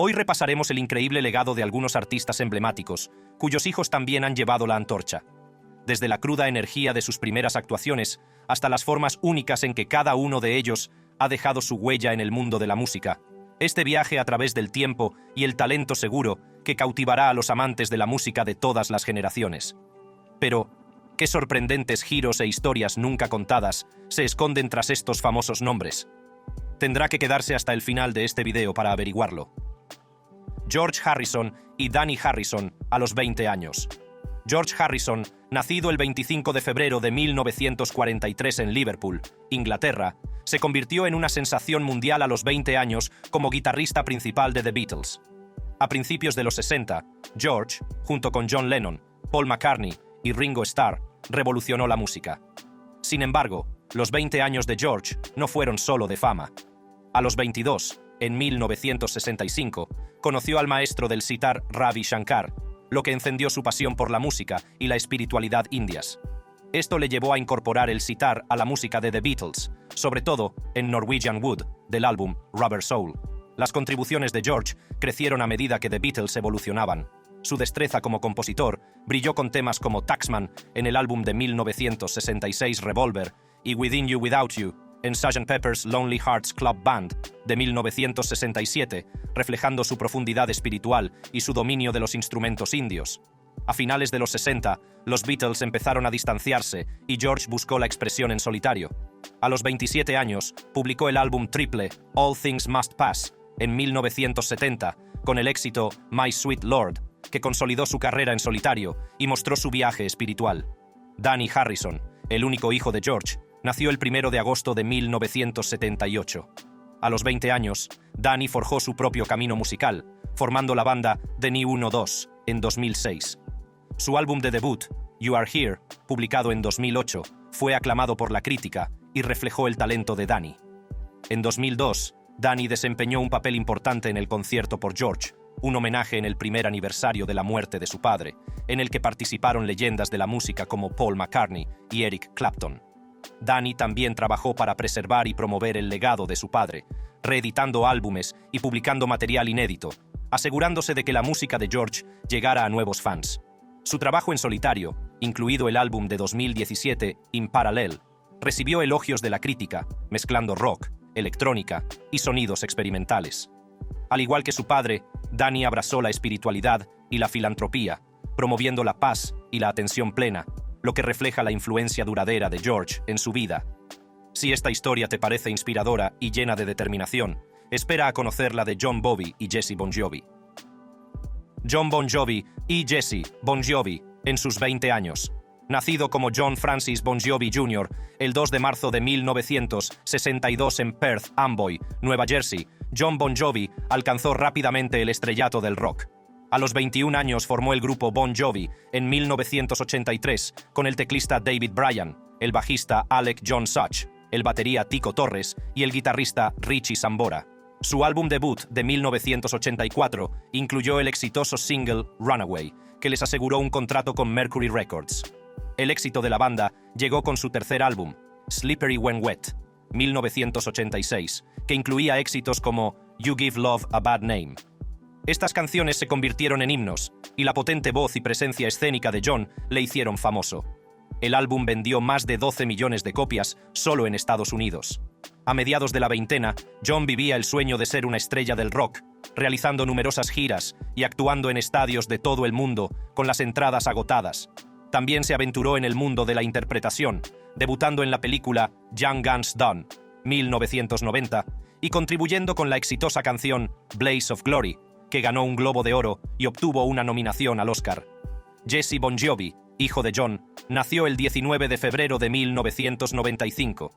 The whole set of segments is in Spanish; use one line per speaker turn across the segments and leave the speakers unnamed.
Hoy repasaremos el increíble legado de algunos artistas emblemáticos, cuyos hijos también han llevado la antorcha. Desde la cruda energía de sus primeras actuaciones hasta las formas únicas en que cada uno de ellos ha dejado su huella en el mundo de la música. Este viaje a través del tiempo y el talento seguro que cautivará a los amantes de la música de todas las generaciones. Pero, qué sorprendentes giros e historias nunca contadas se esconden tras estos famosos nombres. Tendrá que quedarse hasta el final de este video para averiguarlo. George Harrison y Dhani Harrison a los 20 años. George Harrison, nacido el 25 de febrero de 1943 en Liverpool, Inglaterra, se convirtió en una sensación mundial a los 20 años como guitarrista principal de The Beatles. A principios de los 60, George, junto con John Lennon, Paul McCartney y Ringo Starr, revolucionó la música. Sin embargo, los 20 años de George no fueron solo de fama. A los 22, en 1965, conoció al maestro del sitar Ravi Shankar, lo que encendió su pasión por la música y la espiritualidad indias. Esto le llevó a incorporar el sitar a la música de The Beatles, sobre todo en Norwegian Wood, del álbum Rubber Soul. Las contribuciones de George crecieron a medida que The Beatles evolucionaban. Su destreza como compositor brilló con temas como Taxman en el álbum de 1966 Revolver y Within You Without You en Sgt. Pepper's Lonely Hearts Club Band de 1967, reflejando su profundidad espiritual y su dominio de los instrumentos indios. A finales de los 60, los Beatles empezaron a distanciarse y George buscó la expresión en solitario. A los 27 años, publicó el álbum triple All Things Must Pass en 1970, con el éxito My Sweet Lord, que consolidó su carrera en solitario y mostró su viaje espiritual. Dhani Harrison, el único hijo de George, nació el 1 de agosto de 1978. A los 20 años, Dhani forjó su propio camino musical, formando la banda The New 1-2 en 2006. Su álbum de debut, You Are Here, publicado en 2008, fue aclamado por la crítica y reflejó el talento de Dhani. En 2002, Dhani desempeñó un papel importante en el concierto por George, un homenaje en el primer aniversario de la muerte de su padre, en el que participaron leyendas de la música como Paul McCartney y Eric Clapton. Dhani también trabajó para preservar y promover el legado de su padre, reeditando álbumes y publicando material inédito, asegurándose de que la música de George llegara a nuevos fans. Su trabajo en solitario, incluido el álbum de 2017 In Parallel, recibió elogios de la crítica, mezclando rock, electrónica y sonidos experimentales. Al igual que su padre, Dhani abrazó la espiritualidad y la filantropía, promoviendo la paz y la atención plena, lo que refleja la influencia duradera de George en su vida. Si esta historia te parece inspiradora y llena de determinación, espera a conocer la de Jon Bon y Jessie Bon Jovi. Jon Bon Jovi y Jessie Bon Jovi, en sus 20 años. Nacido como John Francis Bon Jovi Jr. el 2 de marzo de 1962 en Perth Amboy, Nueva Jersey, Jon Bon Jovi alcanzó rápidamente el estrellato del rock. A los 21 años formó el grupo Bon Jovi en 1983 con el teclista David Bryan, el bajista Alec John Such, el batería Tico Torres y el guitarrista Richie Sambora. Su álbum debut de 1984 incluyó el exitoso single Runaway, que les aseguró un contrato con Mercury Records. El éxito de la banda llegó con su tercer álbum, Slippery When Wet, 1986, que incluía éxitos como You Give Love a Bad Name. Estas canciones se convirtieron en himnos, y la potente voz y presencia escénica de John le hicieron famoso. El álbum vendió más de 12 millones de copias solo en Estados Unidos. A mediados de la veintena, John vivía el sueño de ser una estrella del rock, realizando numerosas giras y actuando en estadios de todo el mundo con las entradas agotadas. También se aventuró en el mundo de la interpretación, debutando en la película Young Guns Done, 1990, y contribuyendo con la exitosa canción Blaze of Glory, que ganó un Globo de Oro y obtuvo una nominación al Oscar. Jessie Bon Jovi, hijo de John, nació el 19 de febrero de 1995.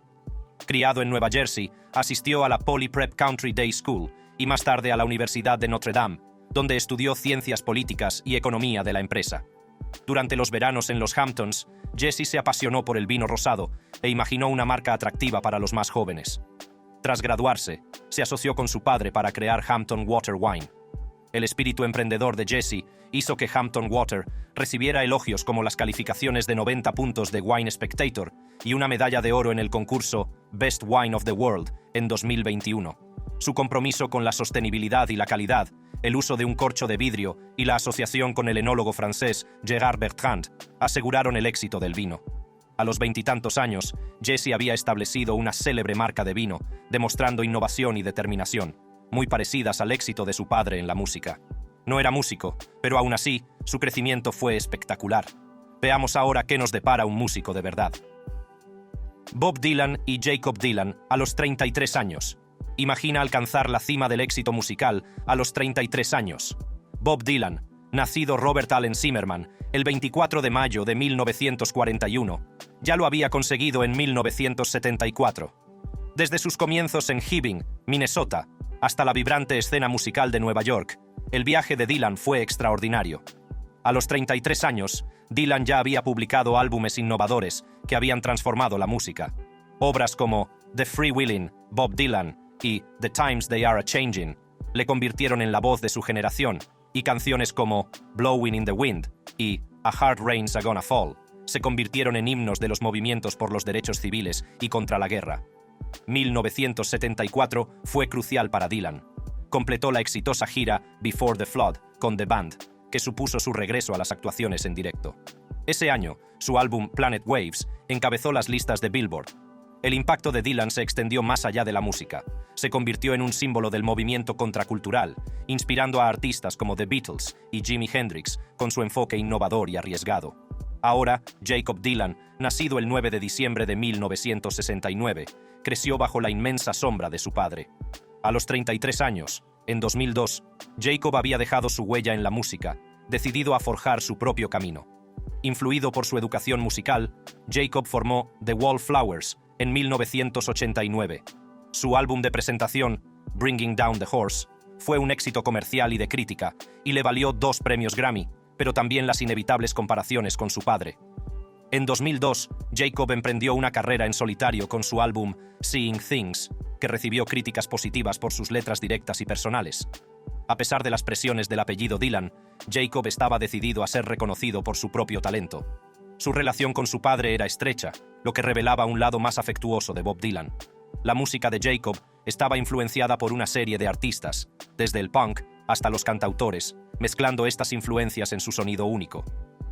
Criado en Nueva Jersey, asistió a la Poly Prep Country Day School y más tarde a la Universidad de Notre Dame, donde estudió ciencias políticas y economía de la empresa. Durante los veranos en los Hamptons, Jessie se apasionó por el vino rosado e imaginó una marca atractiva para los más jóvenes. Tras graduarse, se asoció con su padre para crear Hampton Water Wine. El espíritu emprendedor de Jessie hizo que Hampton Water recibiera elogios como las calificaciones de 90 puntos de Wine Spectator y una medalla de oro en el concurso Best Wine of the World en 2021. Su compromiso con la sostenibilidad y la calidad el uso de un corcho de vidrio y la asociación con el enólogo francés Gérard Bertrand aseguraron el éxito del vino. A los veintitantos años, Jesse había establecido una célebre marca de vino, demostrando innovación y determinación, muy parecidas al éxito de su padre en la música. No era músico, pero aún así, su crecimiento fue espectacular. Veamos ahora qué nos depara un músico de verdad. Bob Dylan y Jakob Dylan a los 33 años. Imagina alcanzar la cima del éxito musical a los 33 años. Bob Dylan, nacido Robert Allen Zimmerman el 24 de mayo de 1941, ya lo había conseguido en 1974. Desde sus comienzos en Hibbing, Minnesota, hasta la vibrante escena musical de Nueva York, el viaje de Dylan fue extraordinario. A los 33 años, Dylan ya había publicado álbumes innovadores que habían transformado la música. Obras como The Freewheelin' Bob Dylan y The Times They Are A-Changin' le convirtieron en la voz de su generación, y canciones como Blowin' in the Wind y A Hard Rain's A Gonna Fall se convirtieron en himnos de los movimientos por los derechos civiles y contra la guerra. 1974 fue crucial para Dylan. Completó la exitosa gira Before the Flood con The Band, que supuso su regreso a las actuaciones en directo. Ese año, su álbum Planet Waves encabezó las listas de Billboard. El impacto de Dylan se extendió más allá de la música. Se convirtió en un símbolo del movimiento contracultural, inspirando a artistas como The Beatles y Jimi Hendrix con su enfoque innovador y arriesgado. Ahora, Jakob Dylan, nacido el 9 de diciembre de 1969, creció bajo la inmensa sombra de su padre. A los 33 años, en 2002, Jakob había dejado su huella en la música, decidido a forjar su propio camino. Influido por su educación musical, Jakob formó The Wallflowers en 1989. Su álbum de presentación, Bringing Down the Horse, fue un éxito comercial y de crítica, y le valió 2 premios Grammy, pero también las inevitables comparaciones con su padre. En 2002, Jakob emprendió una carrera en solitario con su álbum Seeing Things, que recibió críticas positivas por sus letras directas y personales. A pesar de las presiones del apellido Dylan, Jakob estaba decidido a ser reconocido por su propio talento. Su relación con su padre era estrecha, lo que revelaba un lado más afectuoso de Bob Dylan. La música de Jakob estaba influenciada por una serie de artistas, desde el punk hasta los cantautores, mezclando estas influencias en su sonido único.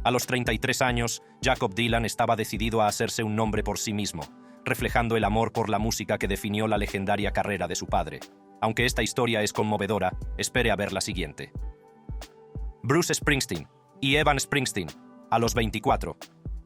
A los 33 años, Jakob Dylan estaba decidido a hacerse un nombre por sí mismo, reflejando el amor por la música que definió la legendaria carrera de su padre. Aunque esta historia es conmovedora, espere a ver la siguiente. Bruce Springsteen y Evan Springsteen, a los 24.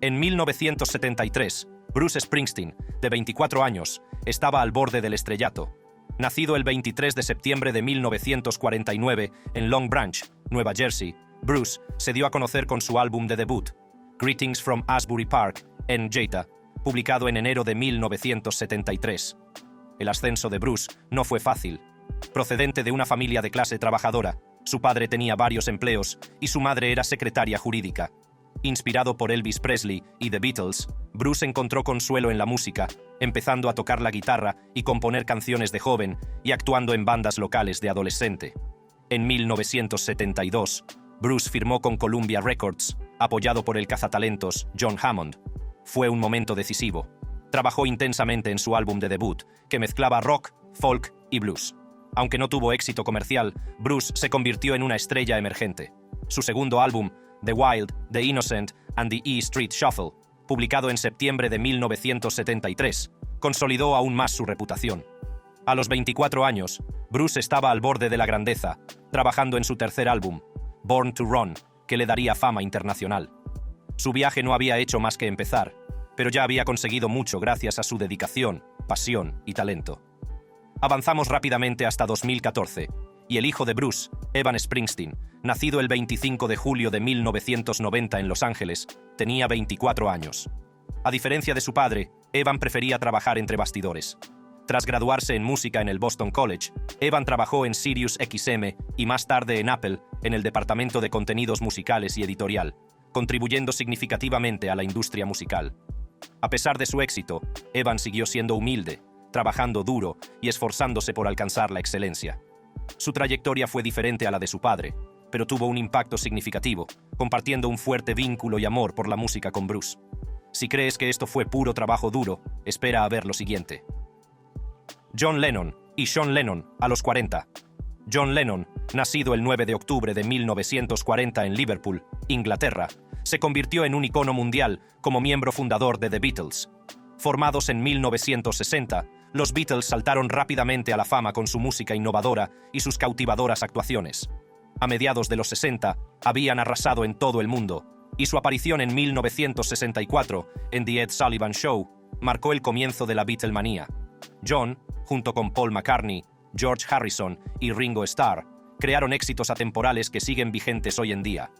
En 1973, Bruce Springsteen, de 24 años, estaba al borde del estrellato. Nacido el 23 de septiembre de 1949 en Long Branch, Nueva Jersey, Bruce se dio a conocer con su álbum de debut, Greetings from Asbury Park, en Jetta, publicado en enero de 1973. El ascenso de Bruce no fue fácil. Procedente de una familia de clase trabajadora, su padre tenía varios empleos y su madre era secretaria jurídica. Inspirado por Elvis Presley y The Beatles, Bruce encontró consuelo en la música, empezando a tocar la guitarra y componer canciones de joven y actuando en bandas locales de adolescente. En 1972, Bruce firmó con Columbia Records, apoyado por el cazatalentos John Hammond. Fue un momento decisivo. Trabajó intensamente en su álbum de debut, que mezclaba rock, folk y blues. Aunque no tuvo éxito comercial, Bruce se convirtió en una estrella emergente. Su segundo álbum, The Wild, The Innocent and the E Street Shuffle, publicado en septiembre de 1973, consolidó aún más su reputación. A los 24 años, Bruce estaba al borde de la grandeza, trabajando en su tercer álbum, Born to Run, que le daría fama internacional. Su viaje no había hecho más que empezar, pero ya había conseguido mucho gracias a su dedicación, pasión y talento. Avanzamos rápidamente hasta 2014, y el hijo de Bruce, Evan Springsteen, nacido el 25 de julio de 1990 en Los Ángeles, tenía 24 años. A diferencia de su padre, Evan prefería trabajar entre bastidores. Tras graduarse en música en el Boston College, Evan trabajó en Sirius XM y más tarde en Apple, en el departamento de contenidos musicales y editorial, contribuyendo significativamente a la industria musical. A pesar de su éxito, Evan siguió siendo humilde, trabajando duro y esforzándose por alcanzar la excelencia. Su trayectoria fue diferente a la de su padre, pero tuvo un impacto significativo, compartiendo un fuerte vínculo y amor por la música con Bruce. Si crees que esto fue puro trabajo duro, espera a ver lo siguiente. John Lennon y Sean Lennon, a los 40. John Lennon, nacido el 9 de octubre de 1940 en Liverpool, Inglaterra, se convirtió en un icono mundial como miembro fundador de The Beatles. Formados en 1960, los Beatles saltaron rápidamente a la fama con su música innovadora y sus cautivadoras actuaciones. A mediados de los 60, habían arrasado en todo el mundo, y su aparición en 1964 en The Ed Sullivan Show marcó el comienzo de la Beatlemanía. John, junto con Paul McCartney, George Harrison y Ringo Starr, crearon éxitos atemporales que siguen vigentes hoy en día.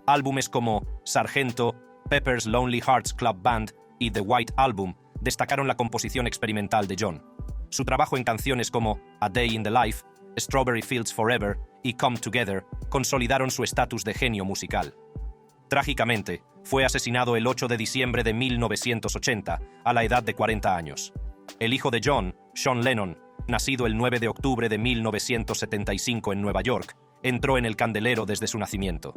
Álbumes como Sargento, Pepper's Lonely Hearts Club Band y The White Album destacaron la composición experimental de John. Su trabajo en canciones como A Day in the Life, Strawberry Fields Forever y Come Together consolidaron su estatus de genio musical. Trágicamente, fue asesinado el 8 de diciembre de 1980, a la edad de 40 años. El hijo de John, Sean Lennon, nacido el 9 de octubre de 1975 en Nueva York, entró en el candelero desde su nacimiento.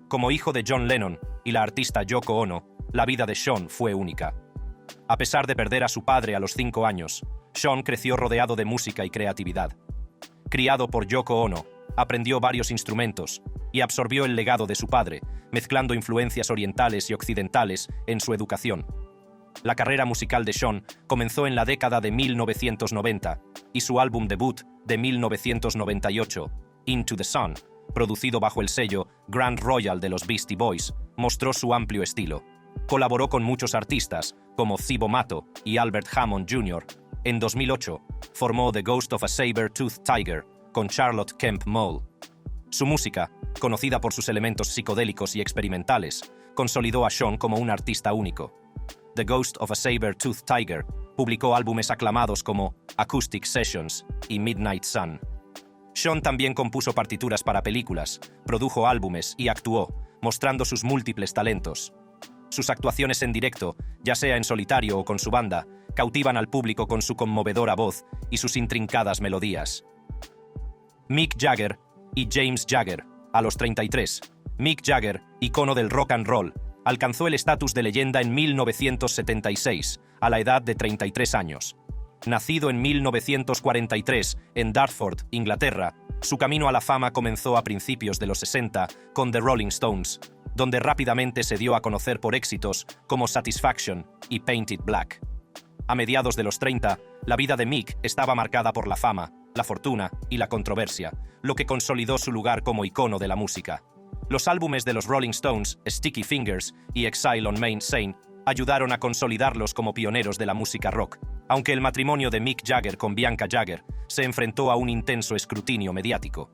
Como hijo de John Lennon y la artista Yoko Ono, la vida de Sean fue única. A pesar de perder a su padre a los 5 años, Sean creció rodeado de música y creatividad. Criado por Yoko Ono, aprendió varios instrumentos y absorbió el legado de su padre, mezclando influencias orientales y occidentales en su educación. La carrera musical de Sean comenzó en la década de 1990 y su álbum debut de 1998, Into the Sun, producido bajo el sello Grand Royal de los Beastie Boys, mostró su amplio estilo. Colaboró con muchos artistas como Cibo Matto y Albert Hammond Jr. En 2008, formó The Ghost of a Saber-Toothed Tiger con Charlotte Kemp Moll. Su música, conocida por sus elementos psicodélicos y experimentales, consolidó a Sean como un artista único. The Ghost of a Saber-Toothed Tiger publicó álbumes aclamados como Acoustic Sessions y Midnight Sun. Sean también compuso partituras para películas, produjo álbumes y actuó, mostrando sus múltiples talentos. Sus actuaciones en directo, ya sea en solitario o con su banda, cautivan al público con su conmovedora voz y sus intrincadas melodías. Mick Jagger y James Jagger, a los 33. Mick Jagger, icono del rock and roll, alcanzó el estatus de leyenda en 1976, a la edad de 33 años. Nacido en 1943 en Dartford, Inglaterra, su camino a la fama comenzó a principios de los 60 con The Rolling Stones, donde rápidamente se dio a conocer por éxitos como Satisfaction y Painted Black. A mediados de los 30, la vida de Mick estaba marcada por la fama, la fortuna y la controversia, lo que consolidó su lugar como icono de la música. Los álbumes de los Rolling Stones, Sticky Fingers y Exile on Main St. ayudaron a consolidarlos como pioneros de la música rock, aunque el matrimonio de Mick Jagger con Bianca Jagger se enfrentó a un intenso escrutinio mediático.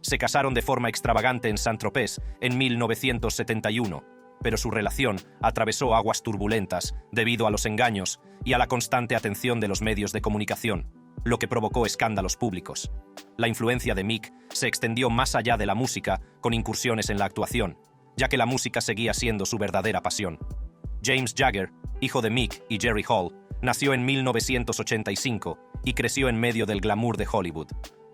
Se casaron de forma extravagante en Saint-Tropez en 1971, pero su relación atravesó aguas turbulentas debido a los engaños y a la constante atención de los medios de comunicación, lo que provocó escándalos públicos. La influencia de Mick se extendió más allá de la música con incursiones en la actuación, ya que la música seguía siendo su verdadera pasión. James Jagger, hijo de Mick y Jerry Hall, nació en 1985 y creció en medio del glamour de Hollywood.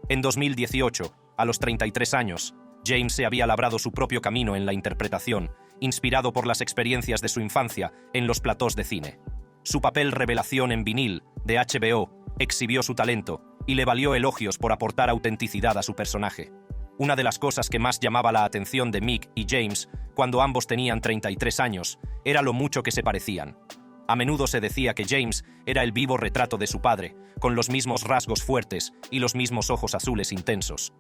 En 2018, a los 33 años, James se había labrado su propio camino en la interpretación, inspirado por las experiencias de su infancia en los platós de cine. Su papel revelación en vinil, de HBO, exhibió su talento y le valió elogios por aportar autenticidad a su personaje. Una de las cosas que más llamaba la atención de Mick y James, cuando ambos tenían 33 años, era lo mucho que se parecían. A menudo se decía que James era el vivo retrato de su padre, con los mismos rasgos fuertes y los mismos ojos azules intensos.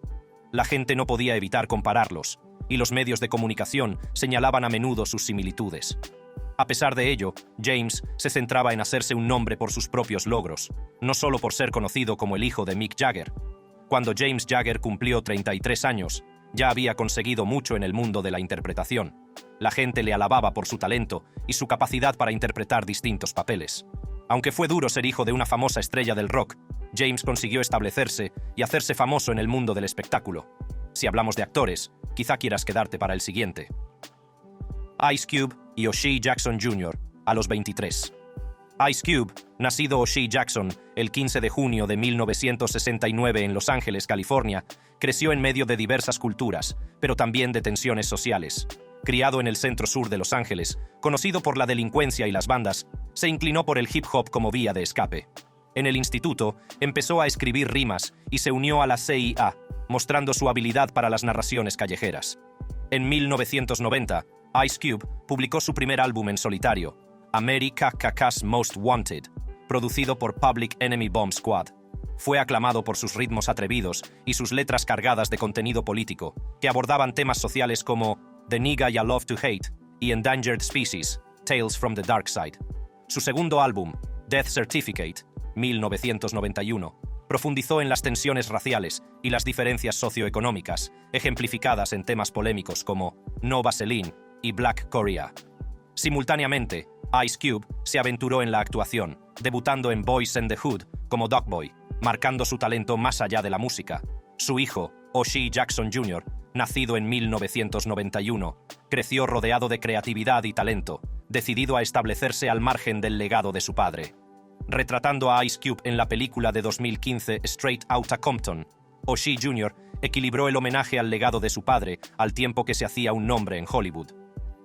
La gente no podía evitar compararlos, y los medios de comunicación señalaban a menudo sus similitudes. A pesar de ello, James se centraba en hacerse un nombre por sus propios logros, no solo por ser conocido como el hijo de Mick Jagger. Cuando James Jagger cumplió 33 años, ya había conseguido mucho en el mundo de la interpretación. La gente le alababa por su talento y su capacidad para interpretar distintos papeles. Aunque fue duro ser hijo de una famosa estrella del rock, James consiguió establecerse y hacerse famoso en el mundo del espectáculo. Si hablamos de actores, quizá quieras quedarte para el siguiente. Ice Cube y O'Shea Jackson Jr., a los 23. Ice Cube, nacido O'Shea Jackson el 15 de junio de 1969 en Los Ángeles, California, creció en medio de diversas culturas, pero también de tensiones sociales. Criado en el centro-sur de Los Ángeles, conocido por la delincuencia y las bandas, se inclinó por el hip hop como vía de escape. En el instituto, empezó a escribir rimas y se unió a la CIA, mostrando su habilidad para las narraciones callejeras. En 1990, Ice Cube publicó su primer álbum en solitario, America's Most Wanted, producido por Public Enemy Bomb Squad. Fue aclamado por sus ritmos atrevidos y sus letras cargadas de contenido político, que abordaban temas sociales como The Nigga Ya Love to Hate y Endangered Species, Tales from the Dark Side. Su segundo álbum, Death Certificate, 1991, profundizó en las tensiones raciales y las diferencias socioeconómicas, ejemplificadas en temas polémicos como No Vaseline y Black Korea. Simultáneamente, Ice Cube se aventuró en la actuación, debutando en Boys in the Hood como Doc Boy, marcando su talento más allá de la música. Su hijo, O'Shea Jackson Jr., nacido en 1991, creció rodeado de creatividad y talento, decidido a establecerse al margen del legado de su padre. Retratando a Ice Cube en la película de 2015 Straight Outta Compton, O'Shea Jr. equilibró el homenaje al legado de su padre al tiempo que se hacía un nombre en Hollywood.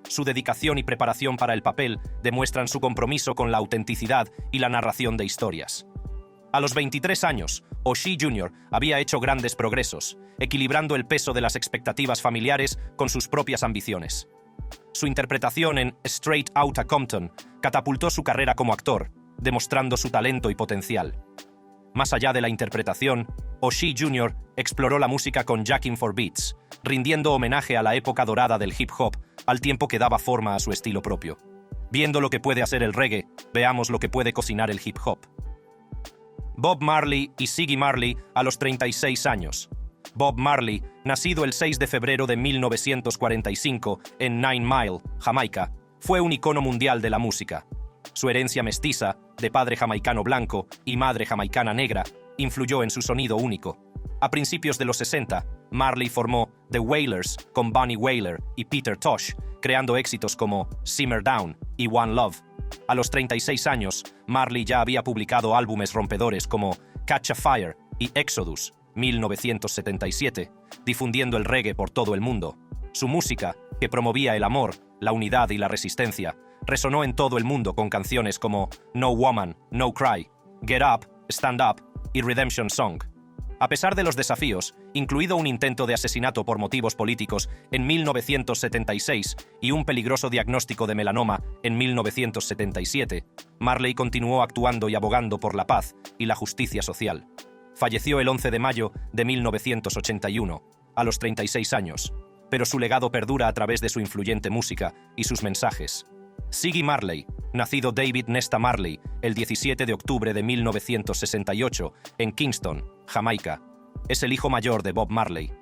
Su dedicación y preparación para el papel demuestran su compromiso con la autenticidad y la narración de historias. A los 23 años, O'Shea Jr. había hecho grandes progresos, equilibrando el peso de las expectativas familiares con sus propias ambiciones. Su interpretación en Straight Outta Compton catapultó su carrera como actor, demostrando su talento y potencial. Más allá de la interpretación, O'Shea Jr. exploró la música con Jacking for Beats, rindiendo homenaje a la época dorada del hip hop, al tiempo que daba forma a su estilo propio. Viendo lo que puede hacer el reggae, veamos lo que puede cocinar el hip hop. Bob Marley y Ziggy Marley a los 36 años. Bob Marley, nacido el 6 de febrero de 1945 en Nine Mile, Jamaica, fue un icono mundial de la música. Su herencia mestiza, de padre jamaicano blanco y madre jamaicana negra, influyó en su sonido único. A principios de los 60, Marley formó The Wailers con Bunny Wailer y Peter Tosh, creando éxitos como Simmer Down y One Love. A los 36 años, Marley ya había publicado álbumes rompedores como Catch a Fire y Exodus, 1977, difundiendo el reggae por todo el mundo. Su música, que promovía el amor, la unidad y la resistencia, resonó en todo el mundo con canciones como No Woman, No Cry, Get Up, Stand Up y Redemption Song. A pesar de los desafíos, incluido un intento de asesinato por motivos políticos en 1976 y un peligroso diagnóstico de melanoma en 1977, Marley continuó actuando y abogando por la paz y la justicia social. Falleció el 11 de mayo de 1981, a los 36 años, pero su legado perdura a través de su influyente música y sus mensajes. Ziggy Marley, nacido David Nesta Marley el 17 de octubre de 1968 en Kingston, Jamaica, es el hijo mayor de Bob Marley.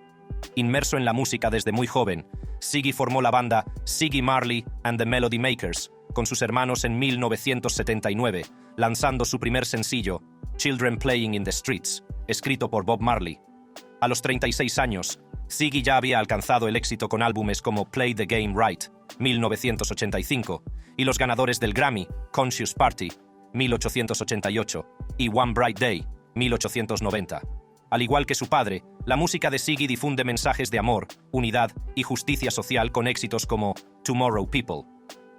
Inmerso en la música desde muy joven, Ziggy formó la banda Ziggy Marley and the Melody Makers con sus hermanos en 1979, lanzando su primer sencillo, Children Playing in the Streets, escrito por Bob Marley. A los 36 años, Ziggy ya había alcanzado el éxito con álbumes como Play the Game Right, 1985, y los ganadores del Grammy, Conscious Party, 1888, y One Bright Day, 1890. Al igual que su padre, la música de Ziggy difunde mensajes de amor, unidad y justicia social con éxitos como Tomorrow People.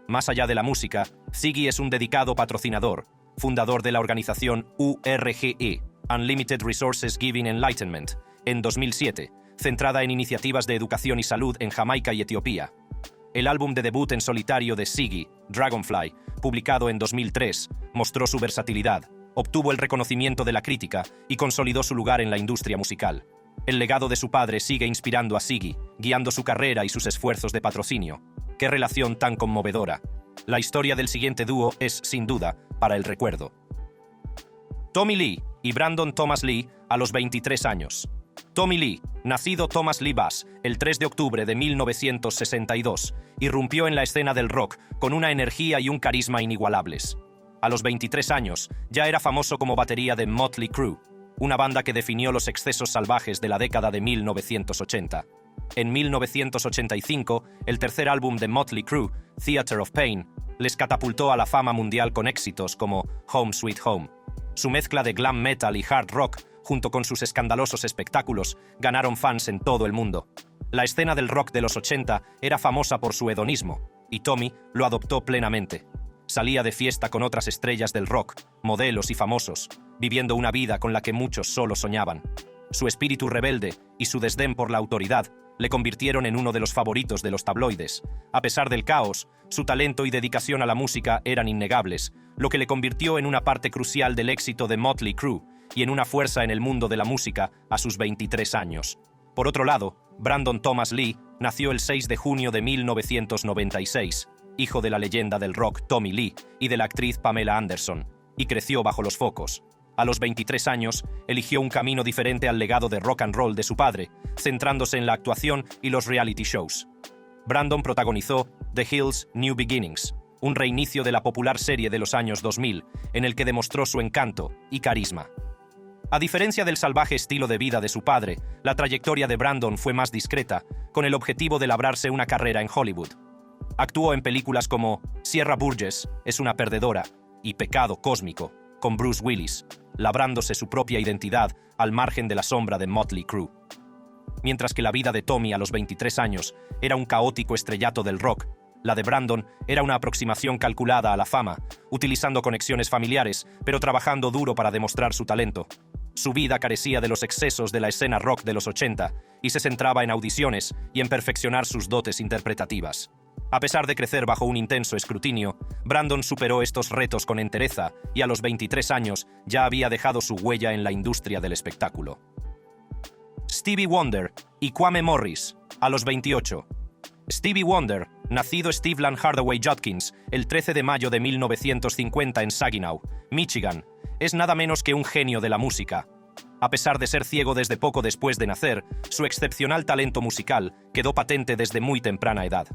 Más allá de la música, Ziggy es un dedicado patrocinador, fundador de la organización URGE, Unlimited Resources Giving Enlightenment, en 2007, centrada en iniciativas de educación y salud en Jamaica y Etiopía. El álbum de debut en solitario de Ziggy, Dragonfly, publicado en 2003, mostró su versatilidad, obtuvo el reconocimiento de la crítica y consolidó su lugar en la industria musical. El legado de su padre sigue inspirando a Ziggy, guiando su carrera y sus esfuerzos de patrocinio. ¡Qué relación tan conmovedora! La historia del siguiente dúo es, sin duda, para el recuerdo. Tommy Lee y Brandon Thomas Lee a los 23 años. Tommy Lee, nacido Thomas Lee Bass el 3 de octubre de 1962, irrumpió en la escena del rock con una energía y un carisma inigualables. A los 23 años, ya era famoso como batería de Motley Crue, una banda que definió los excesos salvajes de la década de 1980. En 1985, el tercer álbum de Motley Crue, Theater of Pain, les catapultó a la fama mundial con éxitos como Home Sweet Home. Su mezcla de glam metal y hard rock, junto con sus escandalosos espectáculos, ganaron fans en todo el mundo. La escena del rock de los 80 era famosa por su hedonismo, y Tommy lo adoptó plenamente. Salía de fiesta con otras estrellas del rock, modelos y famosos, viviendo una vida con la que muchos solo soñaban. Su espíritu rebelde y su desdén por la autoridad le convirtieron en uno de los favoritos de los tabloides. A pesar del caos, su talento y dedicación a la música eran innegables, lo que le convirtió en una parte crucial del éxito de Motley Crue y en una fuerza en el mundo de la música a sus 23 años. Por otro lado, Brandon Thomas Lee nació el 6 de junio de 1996, hijo de la leyenda del rock Tommy Lee y de la actriz Pamela Anderson, y creció bajo los focos. A los 23 años, eligió un camino diferente al legado de rock and roll de su padre, centrándose en la actuación y los reality shows. Brandon protagonizó The Hills New Beginnings, un reinicio de la popular serie de los años 2000, en el que demostró su encanto y carisma. A diferencia del salvaje estilo de vida de su padre, la trayectoria de Brandon fue más discreta, con el objetivo de labrarse una carrera en Hollywood. Actuó en películas como Sierra Burgess es una perdedora y Pecado Cósmico, con Bruce Willis, labrándose su propia identidad al margen de la sombra de Motley Crue. Mientras que la vida de Tommy a los 23 años era un caótico estrellato del rock, la de Brandon era una aproximación calculada a la fama, utilizando conexiones familiares, pero trabajando duro para demostrar su talento. Su vida carecía de los excesos de la escena rock de los 80 y se centraba en audiciones y en perfeccionar sus dotes interpretativas. A pesar de crecer bajo un intenso escrutinio, Brandon superó estos retos con entereza y a los 23 años ya había dejado su huella en la industria del espectáculo. Stevie Wonder y Kwame Morris, a los 28. Stevie Wonder, nacido Stevland Hardaway Judkins el 13 de mayo de 1950 en Saginaw, Michigan, es nada menos que un genio de la música. A pesar de ser ciego desde poco después de nacer, su excepcional talento musical quedó patente desde muy temprana edad.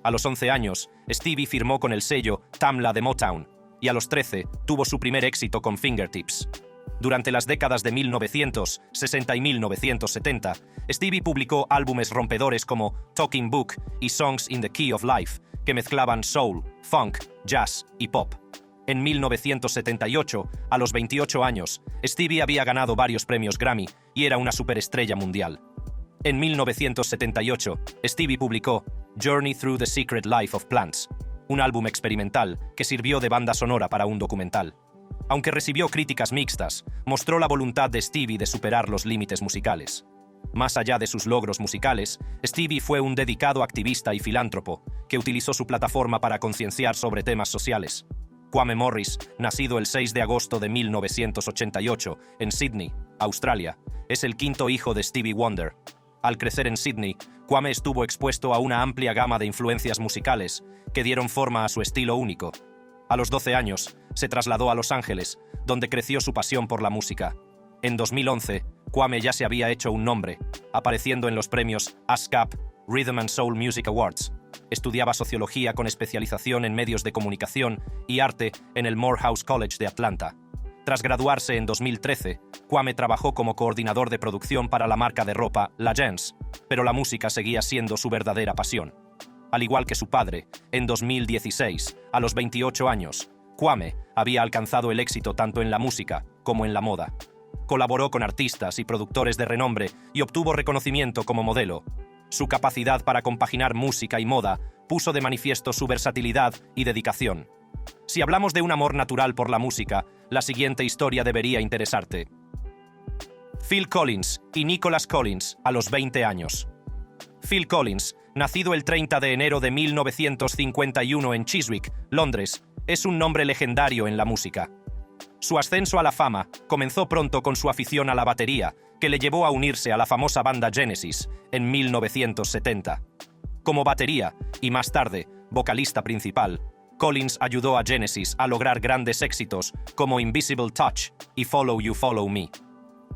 A los 11 años, Stevie firmó con el sello Tamla de Motown, y a los 13 tuvo su primer éxito con Fingertips. Durante las décadas de 1960 y 1970, Stevie publicó álbumes rompedores como Talking Book y Songs in the Key of Life, que mezclaban soul, funk, jazz y pop. En 1978, a los 28 años, Stevie había ganado varios premios Grammy y era una superestrella mundial. En 1978, Stevie publicó Journey Through the Secret Life of Plants, un álbum experimental que sirvió de banda sonora para un documental. Aunque recibió críticas mixtas, mostró la voluntad de Stevie de superar los límites musicales. Más allá de sus logros musicales, Stevie fue un dedicado activista y filántropo que utilizó su plataforma para concienciar sobre temas sociales. Kwame Morris, nacido el 6 de agosto de 1988 en Sydney, Australia, es el quinto hijo de Stevie Wonder. Al crecer en Sydney, Kwame estuvo expuesto a una amplia gama de influencias musicales que dieron forma a su estilo único. A los 12 años, se trasladó a Los Ángeles, donde creció su pasión por la música. En 2011, Kwame ya se había hecho un nombre, apareciendo en los premios ASCAP Rhythm and Soul Music Awards. Estudiaba sociología con especialización en medios de comunicación y arte en el Morehouse College de Atlanta. Tras graduarse en 2013, Kwame trabajó como coordinador de producción para la marca de ropa La Gens, pero la música seguía siendo su verdadera pasión. Al igual que su padre, en 2016, a los 28 años, Kwame había alcanzado el éxito tanto en la música como en la moda. Colaboró con artistas y productores de renombre y obtuvo reconocimiento como modelo. Su capacidad para compaginar música y moda puso de manifiesto su versatilidad y dedicación. Si hablamos de un amor natural por la música, la siguiente historia debería interesarte. Phil Collins y Nicholas Collins, a los 20 años. Phil Collins, nacido el 30 de enero de 1951 en Chiswick, Londres, es un nombre legendario en la música. Su ascenso a la fama comenzó pronto con su afición a la batería, que le llevó a unirse a la famosa banda Genesis en 1970. Como batería, y más tarde, vocalista principal, Collins ayudó a Genesis a lograr grandes éxitos como Invisible Touch y Follow You Follow Me.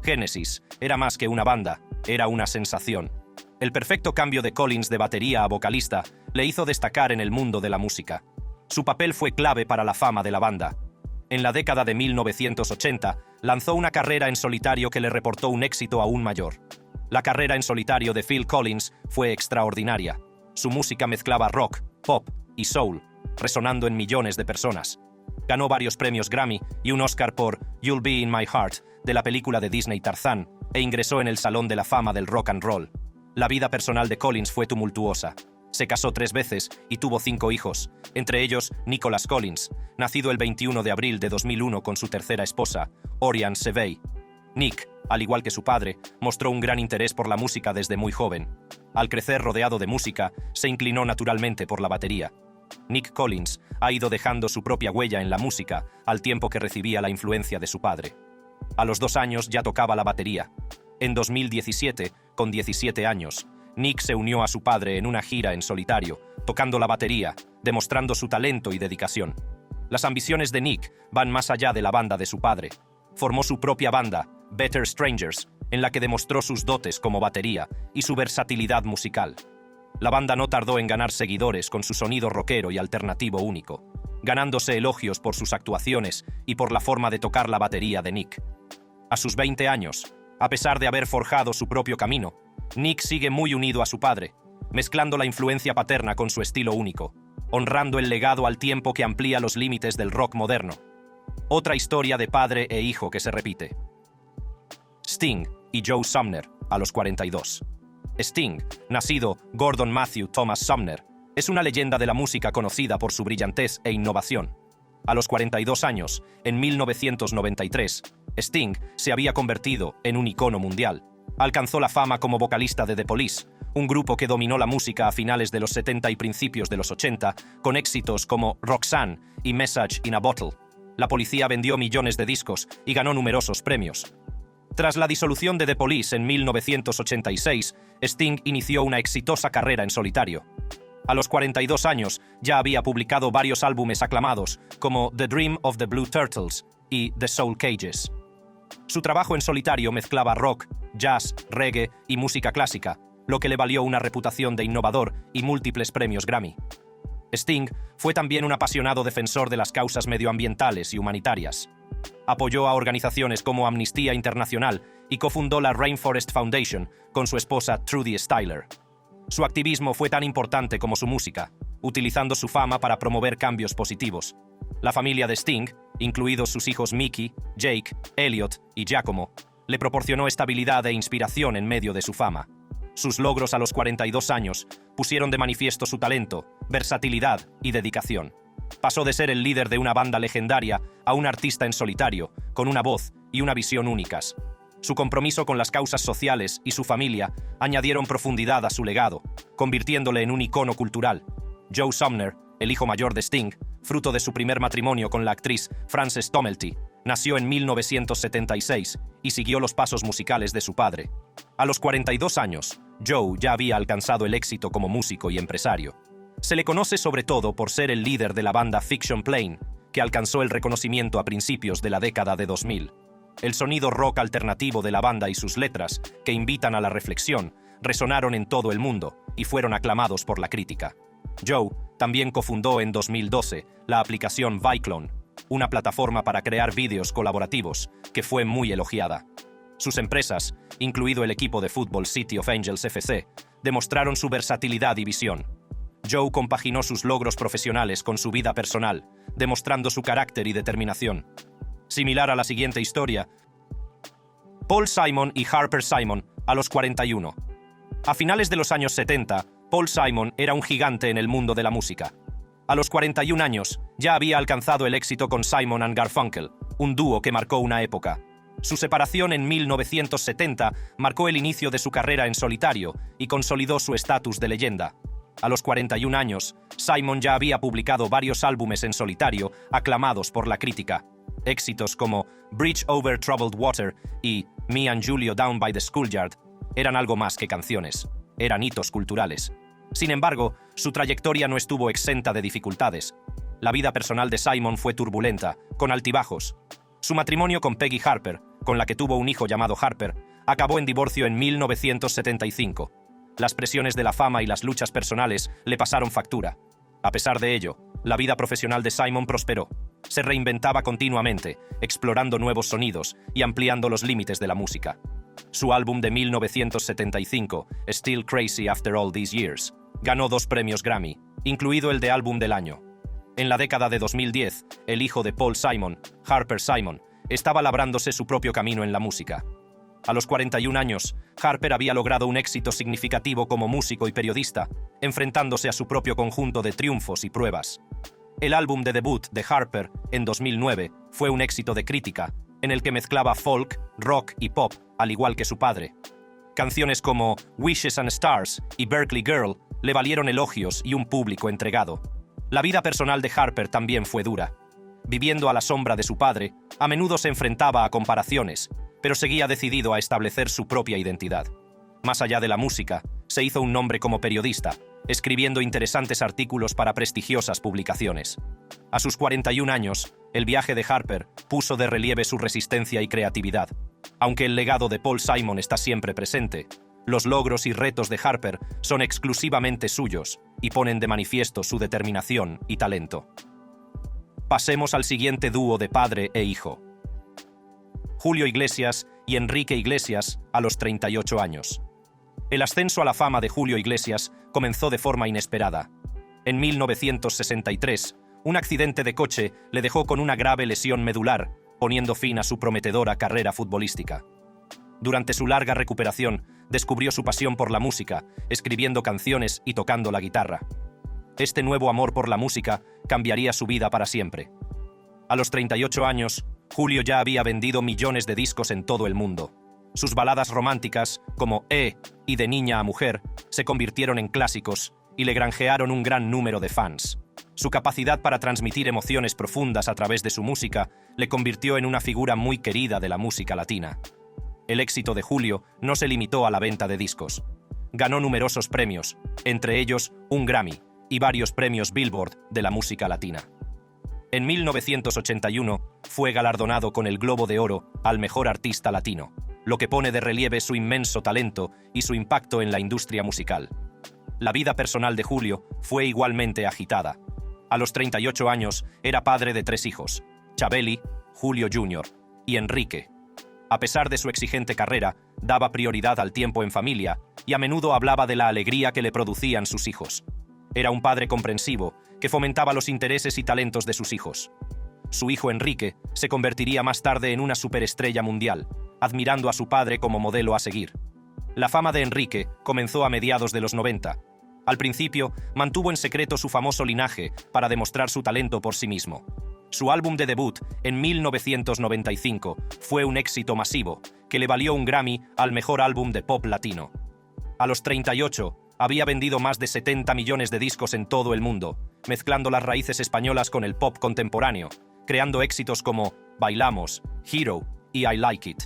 Genesis era más que una banda, era una sensación. El perfecto cambio de Collins de batería a vocalista le hizo destacar en el mundo de la música. Su papel fue clave para la fama de la banda. En la década de 1980, lanzó una carrera en solitario que le reportó un éxito aún mayor. La carrera en solitario de Phil Collins fue extraordinaria. Su música mezclaba rock, pop y soul, resonando en millones de personas. Ganó varios premios Grammy y un Oscar por You'll Be in My Heart, de la película de Disney Tarzán, e ingresó en el Salón de la Fama del Rock and Roll. La vida personal de Collins fue tumultuosa. Se casó 3 veces y tuvo 5 hijos, entre ellos Nicholas Collins, nacido el 21 de abril de 2001 con su tercera esposa, Orianne Cevey. Nick, al igual que su padre, mostró un gran interés por la música desde muy joven. Al crecer rodeado de música, se inclinó naturalmente por la batería. Nick Collins ha ido dejando su propia huella en la música al tiempo que recibía la influencia de su padre. A los 2 años ya tocaba la batería. En 2017, con 17 años, Nick se unió a su padre en una gira en solitario, tocando la batería, demostrando su talento y dedicación. Las ambiciones de Nick van más allá de la banda de su padre. Formó su propia banda, Better Strangers, en la que demostró sus dotes como batería y su versatilidad musical. La banda no tardó en ganar seguidores con su sonido rockero y alternativo único, ganándose elogios por sus actuaciones y por la forma de tocar la batería de Nick. A sus 20 años, a pesar de haber forjado su propio camino, Nick sigue muy unido a su padre, mezclando la influencia paterna con su estilo único, honrando el legado al tiempo que amplía los límites del rock moderno. Otra historia de padre e hijo que se repite. Sting y Joe Sumner, a los 42. Sting, nacido Gordon Matthew Thomas Sumner, es una leyenda de la música conocida por su brillantez e innovación. A los 42 años, en 1993, Sting se había convertido en un icono mundial. Alcanzó la fama como vocalista de The Police, un grupo que dominó la música a finales de los 70 y principios de los 80, con éxitos como Roxanne y Message in a Bottle. La policía vendió millones de discos y ganó numerosos premios. Tras la disolución de The Police en 1986, Sting inició una exitosa carrera en solitario. A los 42 años ya había publicado varios álbumes aclamados, como The Dream of the Blue Turtles y The Soul Cages. Su trabajo en solitario mezclaba rock, jazz, reggae y música clásica, lo que le valió una reputación de innovador y múltiples premios Grammy. Sting fue también un apasionado defensor de las causas medioambientales y humanitarias. Apoyó a organizaciones como Amnistía Internacional y cofundó la Rainforest Foundation con su esposa Trudy Styler. Su activismo fue tan importante como su música, utilizando su fama para promover cambios positivos. La familia de Sting, incluidos sus hijos Mickey, Jake, Elliot y Giacomo, le proporcionó estabilidad e inspiración en medio de su fama. Sus logros a los 42 años pusieron de manifiesto su talento, versatilidad y dedicación. Pasó de ser el líder de una banda legendaria a un artista en solitario, con una voz y una visión únicas. Su compromiso con las causas sociales y su familia añadieron profundidad a su legado, convirtiéndole en un icono cultural. Joe Sumner, el hijo mayor de Sting, fruto de su primer matrimonio con la actriz Frances Tomelty, nació en 1976 y siguió los pasos musicales de su padre. A los 42 años, Joe ya había alcanzado el éxito como músico y empresario. Se le conoce sobre todo por ser el líder de la banda Fiction Plane, que alcanzó el reconocimiento a principios de la década de 2000. El sonido rock alternativo de la banda y sus letras, que invitan a la reflexión, resonaron en todo el mundo y fueron aclamados por la crítica. Joe también cofundó en 2012 la aplicación Vyclone, una plataforma para crear vídeos colaborativos, que fue muy elogiada. Sus empresas, incluido el equipo de fútbol City of Angels FC, demostraron su versatilidad y visión. Joe compaginó sus logros profesionales con su vida personal, demostrando su carácter y determinación. Similar a la siguiente historia, Paul Simon y Harper Simon, a los 41. A finales de los años 70, Paul Simon era un gigante en el mundo de la música. A los 41 años, ya había alcanzado el éxito con Simon and Garfunkel, un dúo que marcó una época. Su separación en 1970 marcó el inicio de su carrera en solitario y consolidó su estatus de leyenda. A los 41 años, Simon ya había publicado varios álbumes en solitario aclamados por la crítica. Éxitos como Bridge Over Troubled Water y Me and Julio Down by the Schoolyard eran algo más que canciones, eran hitos culturales. Sin embargo, su trayectoria no estuvo exenta de dificultades. La vida personal de Simon fue turbulenta, con altibajos. Su matrimonio con Peggy Harper, con la que tuvo un hijo llamado Harper, acabó en divorcio en 1975. Las presiones de la fama y las luchas personales le pasaron factura. A pesar de ello, la vida profesional de Simon prosperó. Se reinventaba continuamente, explorando nuevos sonidos y ampliando los límites de la música. Su álbum de 1975, Still Crazy After All These Years, ganó 2 premios Grammy, incluido el de Álbum del Año. En la década de 2010, el hijo de Paul Simon, Harper Simon, estaba labrándose su propio camino en la música. A los 41 años, Harper había logrado un éxito significativo como músico y periodista, enfrentándose a su propio conjunto de triunfos y pruebas. El álbum de debut de Harper, en 2009, fue un éxito de crítica, en el que mezclaba folk, rock y pop, al igual que su padre. Canciones como Wishes and Stars y Berkeley Girl le valieron elogios y un público entregado. La vida personal de Harper también fue dura. Viviendo a la sombra de su padre, a menudo se enfrentaba a comparaciones, pero seguía decidido a establecer su propia identidad. Más allá de la música, se hizo un nombre como periodista, escribiendo interesantes artículos para prestigiosas publicaciones. A sus 41 años, el viaje de Harper puso de relieve su resistencia y creatividad. Aunque el legado de Paul Simon está siempre presente, los logros y retos de Harper son exclusivamente suyos y ponen de manifiesto su determinación y talento. Pasemos al siguiente dúo de padre e hijo. Julio Iglesias y Enrique Iglesias a los 38 años. El ascenso a la fama de Julio Iglesias comenzó de forma inesperada. En 1963, un accidente de coche le dejó con una grave lesión medular, poniendo fin a su prometedora carrera futbolística. Durante su larga recuperación, descubrió su pasión por la música, escribiendo canciones y tocando la guitarra. Este nuevo amor por la música cambiaría su vida para siempre. A los 38 años, Julio ya había vendido millones de discos en todo el mundo. Sus baladas románticas, como y De niña a mujer, se convirtieron en clásicos y le granjearon un gran número de fans. Su capacidad para transmitir emociones profundas a través de su música le convirtió en una figura muy querida de la música latina. El éxito de Julio no se limitó a la venta de discos. Ganó numerosos premios, entre ellos un Grammy y varios premios Billboard de la música latina. En 1981 fue galardonado con el Globo de Oro al mejor artista latino, lo que pone de relieve su inmenso talento y su impacto en la industria musical. La vida personal de Julio fue igualmente agitada. A los 38 años era padre de 3 hijos, Chabeli, Julio Jr. y Enrique. A pesar de su exigente carrera, daba prioridad al tiempo en familia y a menudo hablaba de la alegría que le producían sus hijos. Era un padre comprensivo que fomentaba los intereses y talentos de sus hijos. Su hijo Enrique se convertiría más tarde en una superestrella mundial, admirando a su padre como modelo a seguir. La fama de Enrique comenzó a mediados de los 90. Al principio, mantuvo en secreto su famoso linaje para demostrar su talento por sí mismo. Su álbum de debut, en 1995, fue un éxito masivo, que le valió un Grammy al mejor álbum de pop latino. A los 38, había vendido más de 70 millones de discos en todo el mundo, mezclando las raíces españolas con el pop contemporáneo, creando éxitos como Bailamos, Hero y I Like It.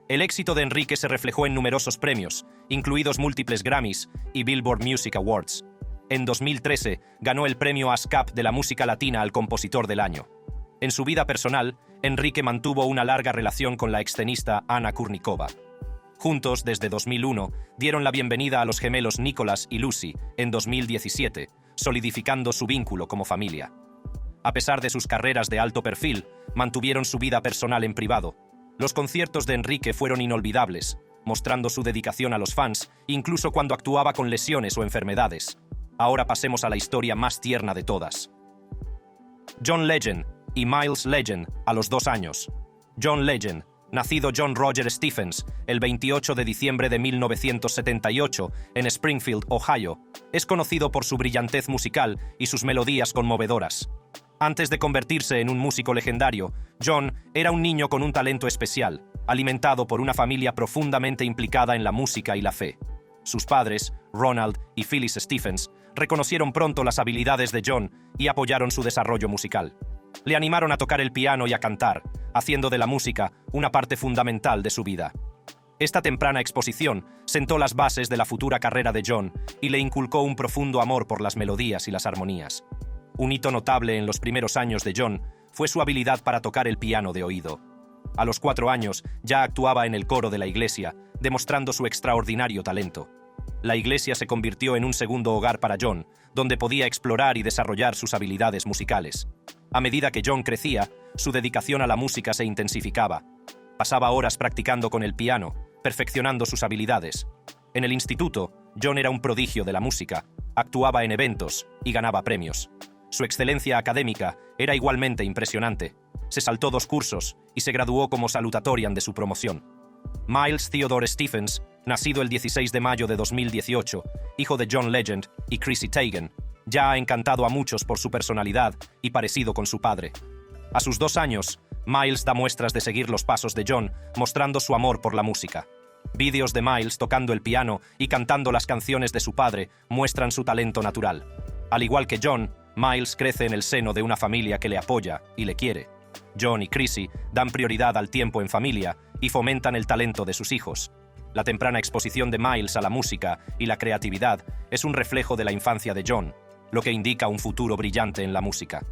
El éxito de Enrique se reflejó en numerosos premios, incluidos múltiples Grammys y Billboard Music Awards. En 2013, ganó el premio ASCAP de la música latina al compositor del año. En su vida personal, Enrique mantuvo una larga relación con la extenista Anna Kurnikova. Juntos, desde 2001, dieron la bienvenida a los gemelos Nicholas y Lucy en 2017, solidificando su vínculo como familia. A pesar de sus carreras de alto perfil, mantuvieron su vida personal en privado. Los conciertos de Enrique fueron inolvidables, mostrando su dedicación a los fans, incluso cuando actuaba con lesiones o enfermedades. Ahora pasemos a la historia más tierna de todas. John Legend y Miles Legend a los 2 años. John Legend, nacido John Roger Stephens el 28 de diciembre de 1978 en Springfield, Ohio, es conocido por su brillantez musical y sus melodías conmovedoras. Antes de convertirse en un músico legendario, John era un niño con un talento especial, alimentado por una familia profundamente implicada en la música y la fe. Sus padres, Ronald y Phyllis Stephens, reconocieron pronto las habilidades de John y apoyaron su desarrollo musical. Le animaron a tocar el piano y a cantar, haciendo de la música una parte fundamental de su vida. Esta temprana exposición sentó las bases de la futura carrera de John y le inculcó un profundo amor por las melodías y las armonías. Un hito notable en los primeros años de John fue su habilidad para tocar el piano de oído. A los 4 años ya actuaba en el coro de la iglesia, demostrando su extraordinario talento. La iglesia se convirtió en un segundo hogar para John, donde podía explorar y desarrollar sus habilidades musicales. A medida que John crecía, su dedicación a la música se intensificaba. Pasaba horas practicando con el piano, perfeccionando sus habilidades. En el instituto, John era un prodigio de la música, actuaba en eventos y ganaba premios. Su excelencia académica era igualmente impresionante. Se saltó 2 cursos y se graduó como salutatorian de su promoción. Miles Theodore Stephens nacido el 16 de mayo de 2018, hijo de John Legend y Chrissy Teigen, ya ha encantado a muchos por su personalidad y parecido con su padre. A sus 2 años, Miles da muestras de seguir los pasos de John, mostrando su amor por la música. Vídeos de Miles tocando el piano y cantando las canciones de su padre muestran su talento natural. Al igual que John, Miles crece en el seno de una familia que le apoya y le quiere. John y Chrissy dan prioridad al tiempo en familia y fomentan el talento de sus hijos. La temprana exposición de Miles a la música y la creatividad es un reflejo de la infancia de John, lo que indica un futuro brillante en la música.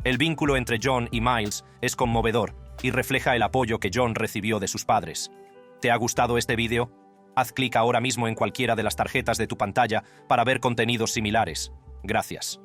El vínculo entre John y Miles es conmovedor y refleja el apoyo que John recibió de sus padres. ¿Te ha gustado este vídeo? Haz clic ahora mismo en cualquiera de las tarjetas de tu pantalla para ver contenidos similares. Gracias.